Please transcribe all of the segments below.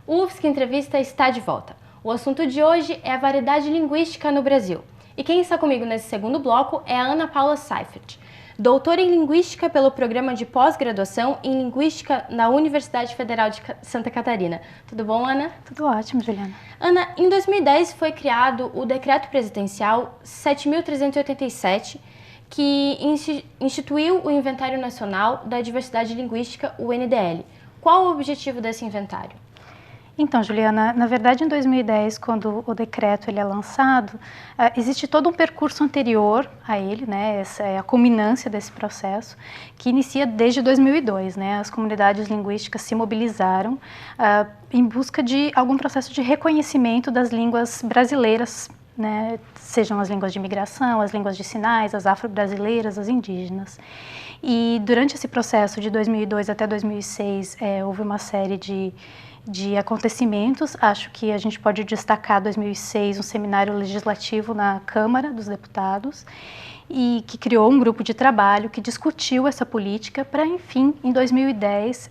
O UFSC Entrevista está de volta. O assunto de hoje é a variedade linguística no Brasil. E quem está comigo nesse segundo bloco é a Ana Paula Seifert, doutora em Linguística pelo Programa de Pós-Graduação em Linguística na Universidade Federal de Santa Catarina. Tudo bom, Ana? Tudo ótimo, Juliana. Ana, em 2010 foi criado o Decreto Presidencial 7.387, que instituiu o Inventário Nacional da Diversidade Linguística, o NDL. Qual o objetivo desse inventário? Então, Juliana, na verdade, em 2010, quando o decreto ele é lançado, existe todo um percurso anterior a ele, né? Essa é a culminância desse processo, que inicia desde 2002, né? As comunidades linguísticas se mobilizaram em busca de algum processo de reconhecimento das línguas brasileiras, né? Sejam as línguas de imigração, as línguas de sinais, as afro-brasileiras, as indígenas. E durante esse processo de 2002 até 2006, houve uma série de acontecimentos. Acho que a gente pode destacar 2006, um seminário legislativo na Câmara dos Deputados, e que criou um grupo de trabalho que discutiu essa política para, enfim, em 2010,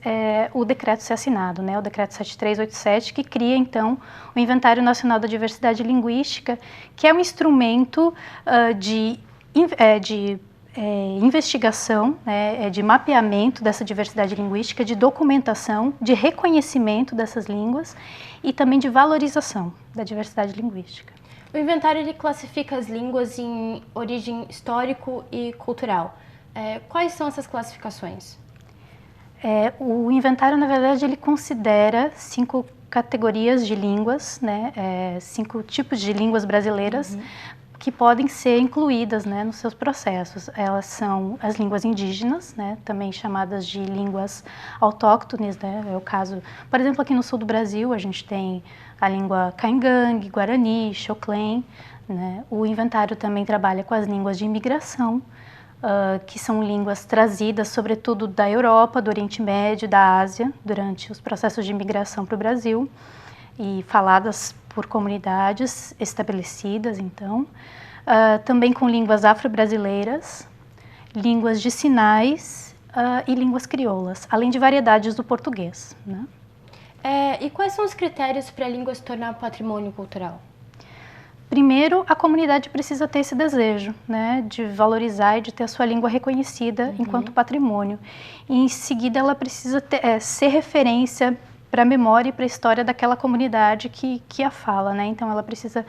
o decreto ser assinado, né? O decreto 7387, que cria, então, o Inventário Nacional da Diversidade Linguística, que é um instrumento de investigação, né, de mapeamento dessa diversidade linguística, de documentação, de reconhecimento dessas línguas e também de valorização da diversidade linguística. O inventário ele classifica as línguas em origem histórico e cultural. Quais são essas classificações? O inventário, na verdade, ele considera 5 categorias de línguas, né, 5 tipos de línguas brasileiras, que podem ser incluídas, né, nos seus processos. Elas são as línguas indígenas, né, também chamadas de línguas autóctones, né, é o caso, por exemplo, aqui no sul do Brasil, a gente tem a língua caingangue, guarani, xoclém, né. O inventário também trabalha com as línguas de imigração, que são línguas trazidas, sobretudo, da Europa, do Oriente Médio, da Ásia, durante os processos de imigração para o Brasil, e faladas por comunidades estabelecidas, então. Também com línguas afro-brasileiras, línguas de sinais e línguas crioulas, além de variedades do português, né? E quais são os critérios para a língua se tornar patrimônio cultural? Primeiro, a comunidade precisa ter esse desejo, né, de valorizar e de ter a sua língua reconhecida enquanto patrimônio. E, em seguida, ela precisa ser referência para a memória e para a história daquela comunidade que a fala, né? Então, ela precisa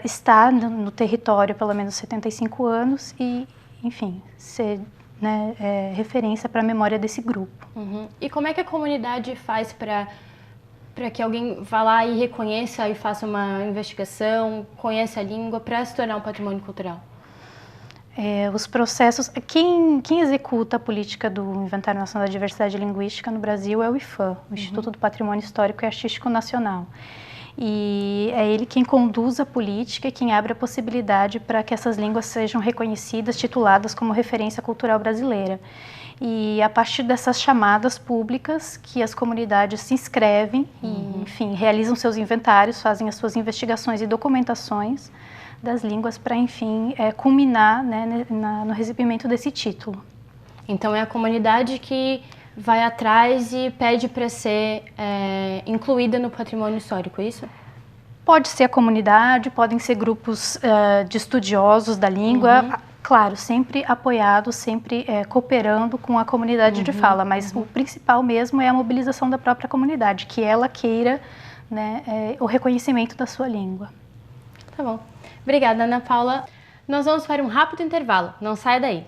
estar no território pelo menos 75 anos e, enfim, ser, né, referência para a memória desse grupo. E como é que a comunidade faz para que alguém vá lá e reconheça e faça uma investigação, conheça a língua para se tornar um patrimônio cultural? Os processos... Quem executa a política do Inventário Nacional da Diversidade Linguística no Brasil é o IPHAN, o Instituto do Patrimônio Histórico e Artístico Nacional. E é ele quem conduz a política e quem abre a possibilidade para que essas línguas sejam reconhecidas, tituladas como referência cultural brasileira. E a partir dessas chamadas públicas que as comunidades se inscrevem e, enfim, realizam seus inventários, fazem as suas investigações e documentações das línguas para, enfim, culminar, né, no recebimento desse título. Então é a comunidade que vai atrás e pede para ser incluída no patrimônio histórico, é isso? Pode ser a comunidade, podem ser grupos de estudiosos da língua, claro, sempre apoiados, sempre cooperando com a comunidade de fala, mas o principal mesmo é a mobilização da própria comunidade, que ela queira, né, o reconhecimento da sua língua. Tá bom. Obrigada, Ana Paula. Nós vamos para um rápido intervalo. Não saia daí.